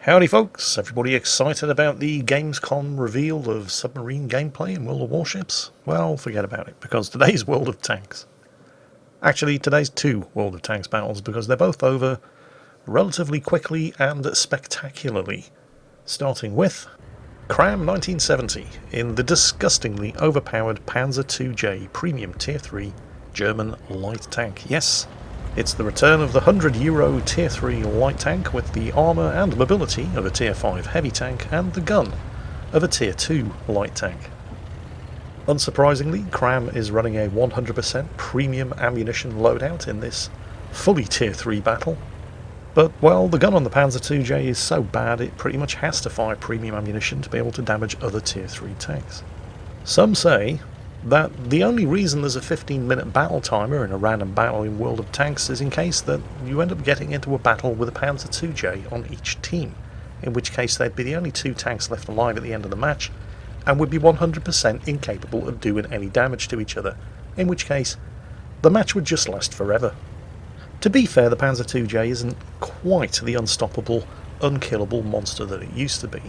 Howdy folks, everybody excited about the Gamescom reveal of submarine gameplay in World of Warships? Well, forget about it, because today's World of Tanks. Actually, today's two World of Tanks battles, because they're both over relatively quickly and spectacularly. Starting with Kram 1970 in the disgustingly overpowered Panzer IIJ Premium Tier 3 German light tank. Yes, it's the return of the €100 Tier 3 light tank with the armour and mobility of a Tier 5 heavy tank and the gun of a Tier 2 light tank. Unsurprisingly, Kram is running a 100% premium ammunition loadout in this fully Tier 3 battle. But, well, the gun on the Panzer IIJ is so bad it pretty much has to fire premium ammunition to be able to damage other Tier 3 tanks. Some say that the only reason there's a 15-minute battle timer in a random battle in World of Tanks is in case that you end up getting into a battle with a Panzer IIJ on each team, in which case they'd be the only two tanks left alive at the end of the match, and would be 100% incapable of doing any damage to each other, in which case the match would just last forever. To be fair, the Panzer IIJ isn't quite the unstoppable, unkillable monster that it used to be.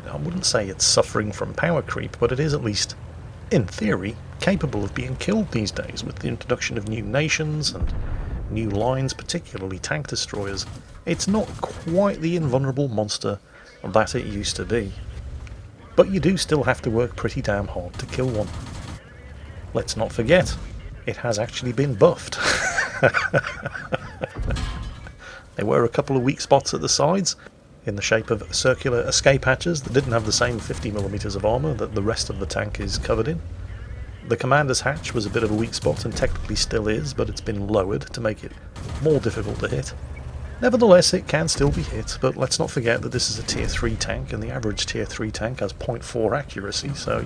I wouldn't say it's suffering from power creep, but it is at least, in theory, capable of being killed these days with the introduction of new nations and new lines, particularly tank destroyers. It's not quite the invulnerable monster that it used to be. But you do still have to work pretty damn hard to kill one. Let's not forget, it has actually been buffed. There were a couple of weak spots at the sides, in the shape of circular escape hatches that didn't have the same 50mm of armour that the rest of the tank is covered in. The commander's hatch was a bit of a weak spot and technically still is, but it's been lowered to make it more difficult to hit. Nevertheless, it can still be hit, but let's not forget that this is a Tier 3 tank, and the average Tier 3 tank has 0.4 accuracy, so,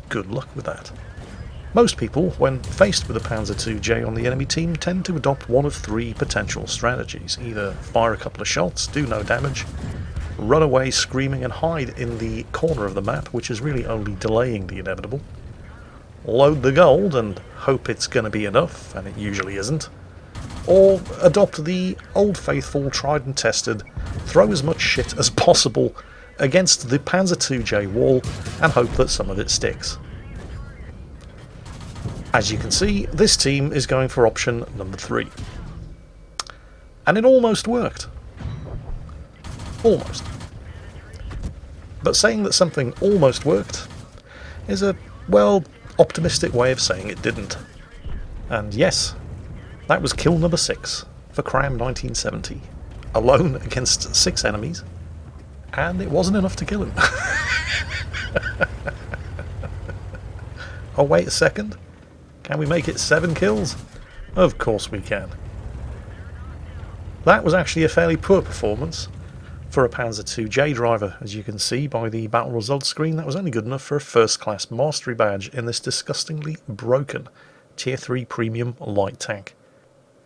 good luck with that. Most people, when faced with a Panzer IIJ on the enemy team, tend to adopt one of three potential strategies. Either fire a couple of shots, do no damage, run away screaming and hide in the corner of the map, which is really only delaying the inevitable, load the gold and hope it's going to be enough, and it usually isn't, or adopt the old faithful, tried and tested, throw as much shit as possible against the Panzer IIJ wall and hope that some of it sticks. As you can see, this team is going for option number 3. And it almost worked. Almost. But saying that something almost worked is a, well, optimistic way of saying it didn't. And yes, that was kill number 6 for Kram 1970. Alone against 6 enemies, and it wasn't enough to kill him. Oh, wait a second. Can we make it 7 kills? Of course we can. That was actually a fairly poor performance for a Panzer IIJ driver. As you can see by the battle results screen, that was only good enough for a first class mastery badge in this disgustingly broken Tier 3 premium light tank.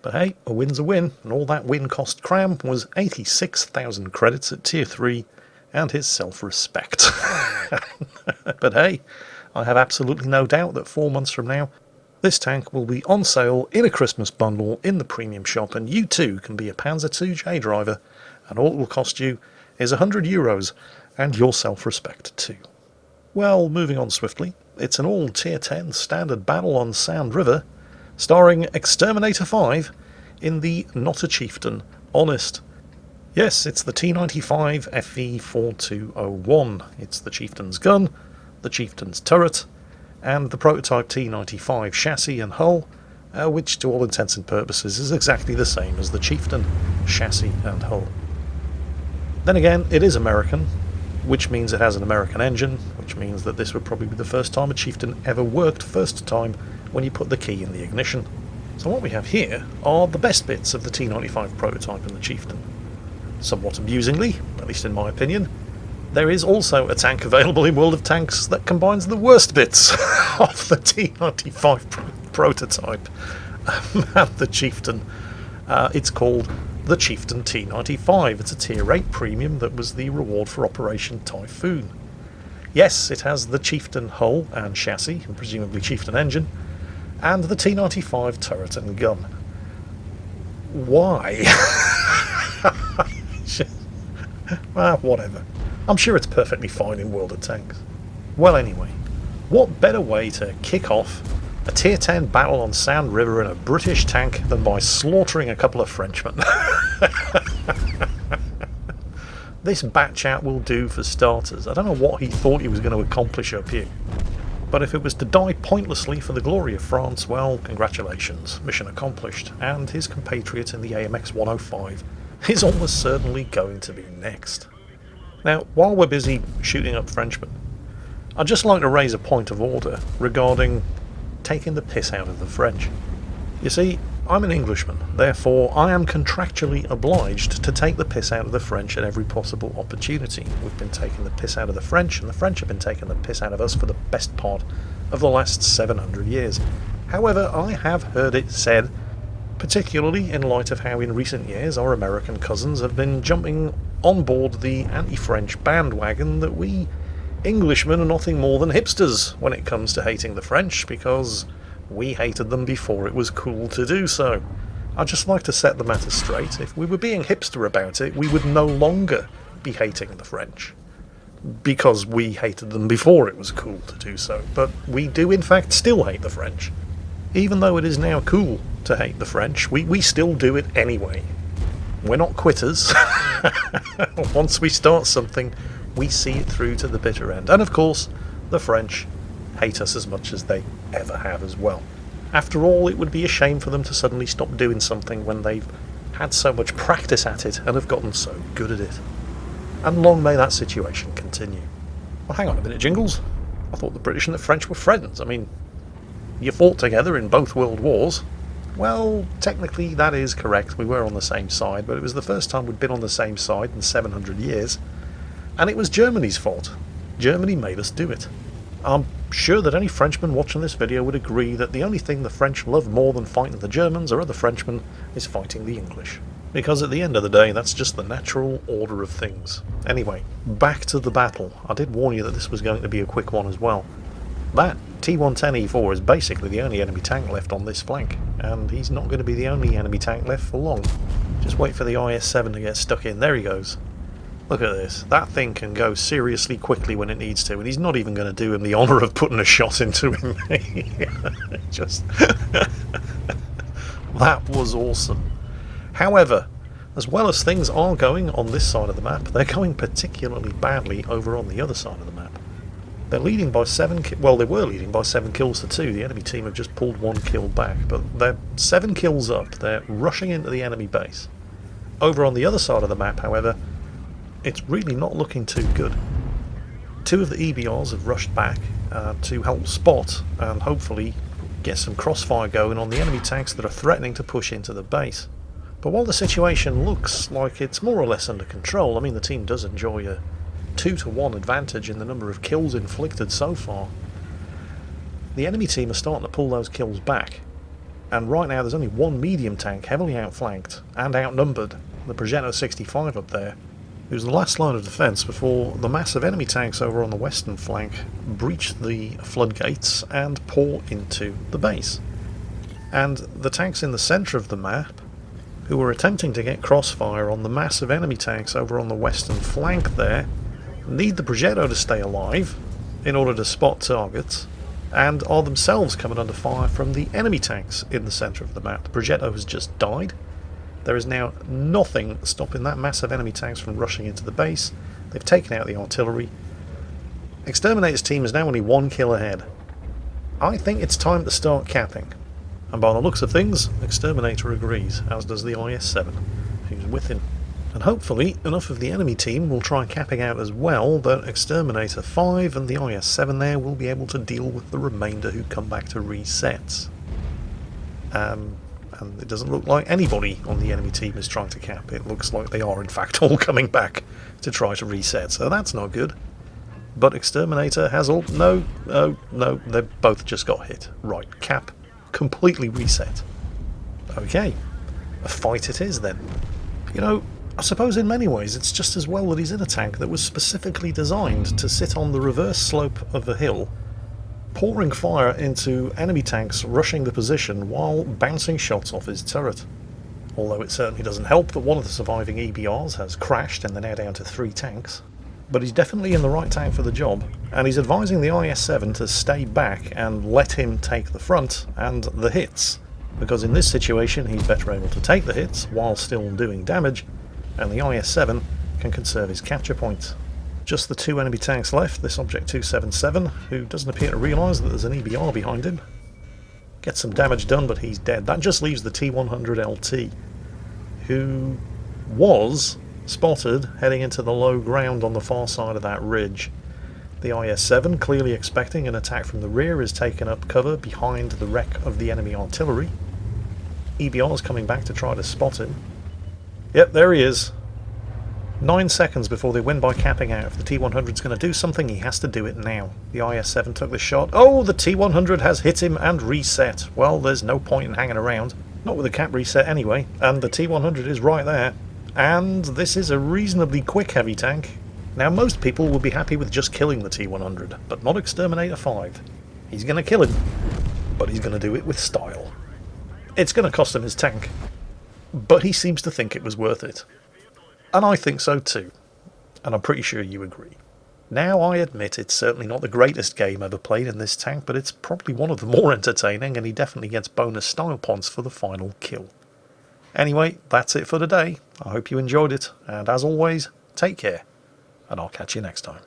But hey, a win's a win, and all that win cost Kram was 86,000 credits at Tier 3 and his self-respect. But hey, I have absolutely no doubt that 4 months from now, this tank will be on sale in a Christmas bundle in the premium shop, and you too can be a Panzer IIJ driver, and all it will cost you is €100 and your self-respect too. Well, moving on swiftly, it's an all Tier 10 standard battle on Sound River, starring Exterminator 5 in the Not a Chieftain Honest. Yes, it's the T95 FE4201. It's the Chieftain's gun, the Chieftain's turret, and the prototype T95 chassis and hull, which to all intents and purposes is exactly the same as the Chieftain chassis and hull. Then again, it is American, which means it has an American engine, which means that this would probably be the first time a Chieftain ever worked first time when you put the key in the ignition. So what we have here are the best bits of the T95 prototype and the Chieftain. Somewhat amusingly, at least in my opinion, there is also a tank available in World of Tanks that combines the worst bits of the T95 prototype and the Chieftain. It's called the Chieftain T95. It's a Tier 8 premium that was the reward for Operation Typhoon. Yes, it has the Chieftain hull and chassis, and presumably Chieftain engine, and the T95 turret and gun. Why? Whatever. I'm sure it's perfectly fine in World of Tanks. Well anyway, what better way to kick off a tier 10 battle on Sand River in a British tank than by slaughtering a couple of Frenchmen? This batch out will do for starters. I don't know what he thought he was going to accomplish up here. But if it was to die pointlessly for the glory of France, well, congratulations, mission accomplished, and his compatriot in the AMX 105 is almost certainly going to be next. Now, while we're busy shooting up Frenchmen, I'd just like to raise a point of order regarding taking the piss out of the French. You see, I'm an Englishman, therefore I am contractually obliged to take the piss out of the French at every possible opportunity. We've been taking the piss out of the French, and the French have been taking the piss out of us for the best part of the last 700 years. However, I have heard it said, particularly in light of how in recent years our American cousins have been jumping on board the anti-French bandwagon, that we Englishmen are nothing more than hipsters when it comes to hating the French, because we hated them before it was cool to do so. I'd just like to set the matter straight. If we were being hipster about it, we would no longer be hating the French, because we hated them before it was cool to do so. But we do in fact still hate the French. Even though it is now cool to hate the French, we still do it anyway. We're not quitters. Once we start something, we see it through to the bitter end. And of course, the French hate us as much as they ever have as well. After all, it would be a shame for them to suddenly stop doing something when they've had so much practice at it and have gotten so good at it. And long may that situation continue. Well, hang on a minute, Jingles. I thought the British and the French were friends. I mean, you fought together in both world wars. Well, technically that is correct. We were on the same side, but it was the first time we'd been on the same side in 700 years. And it was Germany's fault. Germany made us do it. I'm sure that any Frenchman watching this video would agree that the only thing the French love more than fighting the Germans or other Frenchmen is fighting the English. Because at the end of the day, that's just the natural order of things. Anyway, back to the battle. I did warn you that this was going to be a quick one as well. That T-110E4 is basically the only enemy tank left on this flank, and he's not going to be the only enemy tank left for long. Just wait for the IS-7 to get stuck in. There he goes. Look at this. That thing can go seriously quickly when it needs to, and he's not even going to do him the honour of putting a shot into him. Just that was awesome. However, as well as things are going on this side of the map, they're going particularly badly over on the other side of the map. They're leading by 7 well, they were leading by 7 kills to 2. The enemy team have just pulled 1 kill back, but they're 7 kills up. They're rushing into the enemy base. Over on the other side of the map, however, it's really not looking too good. 2 of the EBRs have rushed back to help spot and hopefully get some crossfire going on the enemy tanks that are threatening to push into the base. But while the situation looks like it's more or less under control, I mean, the team does enjoy a 2-to-1 advantage in the number of kills inflicted so far. The enemy team are starting to pull those kills back, and right now there's only 1 medium tank heavily outflanked and outnumbered, the Progetto 65 up there, who's the last line of defence before the massive enemy tanks over on the western flank breach the floodgates and pour into the base. And the tanks in the centre of the map, who were attempting to get crossfire on the massive enemy tanks over on the western flank there, need the Progetto to stay alive in order to spot targets, and are themselves coming under fire from the enemy tanks in the centre of the map. The Progetto has just died. There is now nothing stopping that massive enemy tanks from rushing into the base. They've taken out the artillery. Exterminator's team is now only 1 kill ahead. I think it's time to start capping. And by the looks of things, Exterminator agrees, as does the IS-7, who's with him. And hopefully enough of the enemy team will try capping out as well that Exterminator 5 and the IS-7 there will be able to deal with the remainder who come back to resets. And it doesn't look like anybody on the enemy team is trying to cap. It looks like they are in fact all coming back to try to reset, so that's not good. But Exterminator has all... No, they've both just got hit. Right, cap, completely reset. Okay, a fight it is then. You know, I suppose in many ways it's just as well that he's in a tank that was specifically designed to sit on the reverse slope of a hill, pouring fire into enemy tanks rushing the position while bouncing shots off his turret. although it certainly doesn't help that one of the surviving EBRs has crashed and they're now down to 3 tanks. But he's definitely in the right tank for the job, and he's advising the IS-7 to stay back and let him take the front and the hits, because in this situation he's better able to take the hits while still doing damage, and the IS-7 can conserve his capture points. Just the 2 enemy tanks left, this Object 277, who doesn't appear to realise that there's an EBR behind him. Gets some damage done, but he's dead. That just leaves the T-100LT, who was spotted heading into the low ground on the far side of that ridge. The IS-7, clearly expecting an attack from the rear, is taking up cover behind the wreck of the enemy artillery. EBR is coming back to try to spot him. Yep, there he is. 9 seconds before they win by capping out. If the T-100's going to do something, he has to do it now. The IS-7 took the shot. Oh, the T-100 has hit him and reset. Well, there's no point in hanging around. Not with a cap reset anyway. And the T-100 is right there. And this is a reasonably quick heavy tank. Now, most people will be happy with just killing the T-100, but not Exterminator 5. He's going to kill him, but he's going to do it with style. It's going to cost him his tank, but he seems to think it was worth it. And I think so too, and I'm pretty sure you agree. Now, I admit it's certainly not the greatest game ever played in this tank, but it's probably one of the more entertaining, and he definitely gets bonus style points for the final kill. Anyway, that's it for today. I hope you enjoyed it, and as always, take care, and I'll catch you next time.